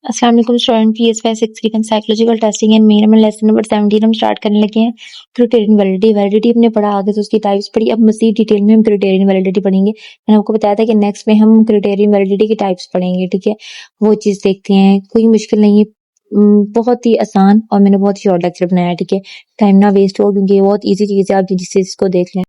अस्सलाम वालेकुम student, PS563 psychological testing and main में लेसन नंबर 17 हम स्टार्ट करने लगे हैं। क्राइटेरियन वैलिडिटी हमने पढ़ा, आगे से उसकी टाइप्स पढ़ी। अब मज़ीद डिटेल में हम क्राइटेरियन वैलिडिटी पढ़ेंगे। मैंने आपको बताया था कि नेक्स्ट में हम क्राइटेरियन वैलिडिटी की टाइप्स पढ़ेंगे, ठीक है। वो चीज़ देखते हैं, कोई मुश्किल नहीं है, बहुत ही आसान, और मैंने बहुत ही शॉर्ट लेक्चर बनाया है, ठीक है। टाइम ना वेस्ट हो, क्योंकि ये बहुत ईजी चीज़ है, आप जिस चीज़ को देख लें।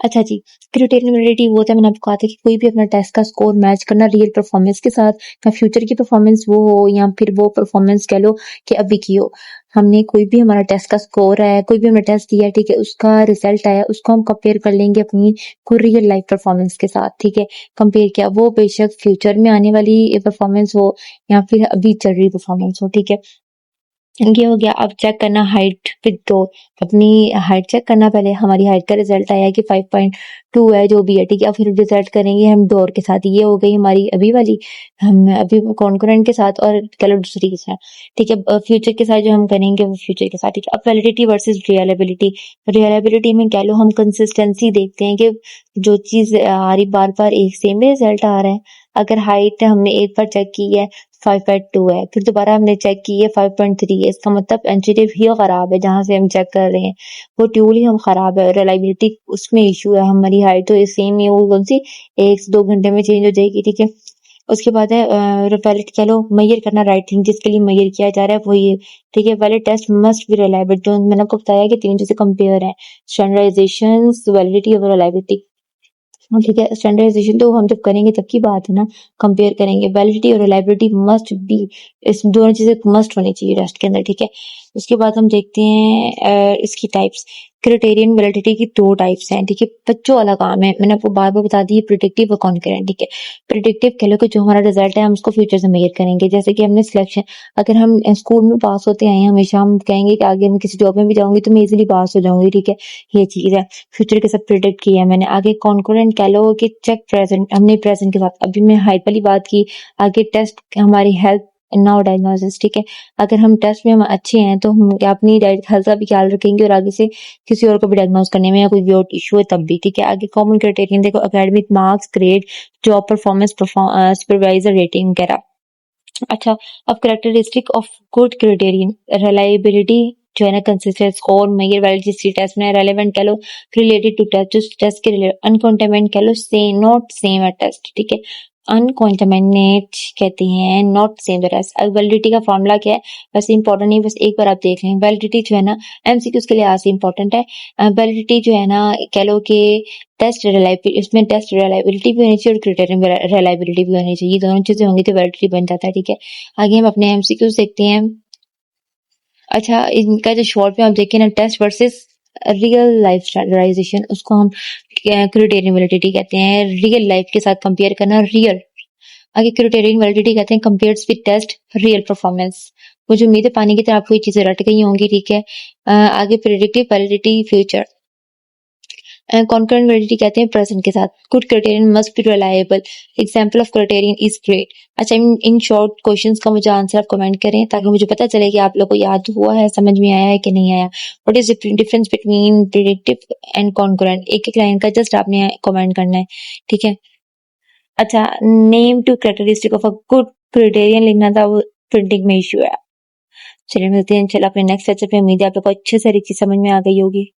अच्छा जी, क्राइटेरियन वैलिडिटी वो होता है, मैंने आपको कहा था कि कोई भी अपना टेस्ट का स्कोर मैच करना रियल परफॉर्मेंस के साथ, या फ्यूचर की परफॉर्मेंस वो हो, या फिर वो परफॉर्मेंस कह लो कि अभी की हो। हमने कोई भी हमारा टेस्ट का स्कोर है, कोई भी हमने टेस्ट दिया है, ठीक है, उसका रिजल्ट आया, उसको हम कंपेयर कर लेंगे अपनी कोई रियल लाइफ परफॉर्मेंस के साथ, ठीक है। कंपेयर किया, वो बेशक फ्यूचर में आने वाली परफॉर्मेंस हो या फिर अभी चल रही परफॉर्मेंस हो, ठीक है। ये हो गया। अब चेक करना हाइट विद डोर, अपनी हाइट चेक करना। पहले हमारी हाइट का रिजल्ट आया कि 5.2 है, जो भी है, ठीक है। फिर रिजल्ट करेंगे हम डोर के साथ। ये हो गई हमारी अभी वाली, हम अभी कॉन्करेंट के साथ, और कलर दूसरी के साथ, ठीक है। फ्यूचर के साथ जो हम करेंगे वो फ्यूचर के साथ, ठीक है। अब वैलिडिटी वर्सेस रियलाबिलिटी। रियलाबिलिटी में कह लो हम कंसिस्टेंसी देखते हैं कि जो चीज आ रही बार बार एक सेम रिजल्ट आ रहा है। अगर हाइट हमने एक बार चेक की है 5.2 है, फिर दोबारा हमने चेक की है 5.3 है, इसका मतलब एनजीटीव ही खराब है जहां से हम चेक कर रहे हैं, वो ट्यूल ही हम खराब है, रिलायबिलिटी उसमें इशू है। हमारी हाइट तो सेम ही है, वो कौन सी 1 से 2 घंटे में चेंज हो जाएगी, ठीक है। उसके बाद है वैलिड कह लो मेजर करना, राइट थिंग जिसके लिए मेजर किया जा रहा है वही है, ठीक है। Valid test must be reliable, जो मैंने आपको बताया कि 3 चीजें कंपेयर है, स्टैंडर्डाइजेशन, वैलिडिटी और रिलायबिलिटी। हाँ, ठीक है। स्टैंडर्डाइजेशन तो हम जब करेंगे तब की बात है ना, कंपेयर करेंगे। वैलिडिटी और रिलायबिलिटी मस्ट बी, इस दोनों चीजें मस्ट होनी चाहिए टेस्ट के अंदर, ठीक है। उसके बाद हम देखते हैं इसकी टाइप्स। क्राइटेरियन वैलिडिटी की 2 टाइप्स हैं, ठीक है। बच्चों वाला काम है, मैंने आपको बार बार बता दी, प्रिडिक्टिव और कॉन्करेंट, ठीक है। प्रिडिक्टिव कह लो कि जो हमारा रिजल्ट है हम उसको फ्यूचर से मेजर करेंगे। जैसे कि हमने सिलेक्शन, अगर हम स्कूल में पास होते आए हैं, हमेशा हम कहेंगे कि आगे मैं किसी जॉब में भी जाऊंगी तो मैं इजिली पास हो जाऊंगी, ठीक है। ये चीज है, फ्यूचर के साथ प्रिडिक्ट किया है मैंने। आगे कॉन्करेंट कह लो कि चेक प्रेजेंट, हमने प्रेजेंट के साथ, अभी मैं हाइट वाली बात की। आगे टेस्ट हमारी हेल्थ नाउ डायग्नोसिस, ठीक है। अगर हम टेस्ट में हम अच्छे हैं तो हम अपनी हेल्थ का भी ख्याल रखेंगे, और आगे से किसी और को भी डायग्नोज करने में या कोई भी इशू है तब भी, ठीक है। आगे कॉमन क्राइटेरियन देखो, academic marks, grade, job performance, supervisor rating वगैरह। अच्छा, अब characteristic of good criterion, reliability जो है ना, consistent score, measure validity test में, रेलेवेंट कह लो, रिलेटेड टू टेस्ट, जो टेस्ट के रिलेटेड, अनकॉन्टेमिनेट कह लो, same not same at test, ठीक है। अनकॉन्टेमिनेट कहते हैं नॉट सेम टेस्ट। अब वैलिडिटी का फॉर्मूला क्या है, वैसे इंपॉर्टेंट नहीं, बस एक बार आप देख लें। वैलिडिटी जो है ना, एमसीक्यूज के लिए आज इंपॉर्टेंट है। वैलिडिटी जो है ना, कह लो कि टेस्ट रिलायबिलिटी, इसमें टेस्ट रिलायबिलिटी भी होनी चाहिए और क्राइटेरियन रिलायबिलिटी भी होनी चाहिए, दोनों चीजें होंगी तो वैलिडिटी बन जाता है, ठीक है। आगे हम अपने एमसीक्यूज देखते हैं। अच्छा, इनका जो शॉर्ट में आप देखें ना, test versus real life standardisation, उसको हम क्राइटेरियन वैलिडिटी कहते हैं। रियल लाइफ के साथ कंपेयर करना, रियल। आगे क्राइटेरियन वैलिडिटी कहते हैं compares with test real performance. मुझे उम्मीद है पानी की तरह आपको ये चीजें रट गई होंगी, ठीक है। आगे predictive validity future, concurrent validity कहते हैं प्रेजेंट के साथ। Good criterion must be reliable, example of criterion is great. अच्छा, इन शॉर्ट क्वेश्चंस का मुझे आंसर आप कमेंट करें ताकि मुझे पता चले कि आप लोग को याद हुआ है, समझ में आया है कि नहीं आया। What is the difference between predictive and concurrent, एक एक लाइन का जस्ट आपने कमेंट करना है, ठीक है। अच्छा, name two characteristic of a good criterion लिखना था, वो प्रिंटिंग में इशू है। चलिए मिलते हैं इंशाल्लाह अपने नेक्स्ट लेक्चर पे। उम्मीद है आप लोग को अच्छे से हर एक चीज समझ में आ गई होगी।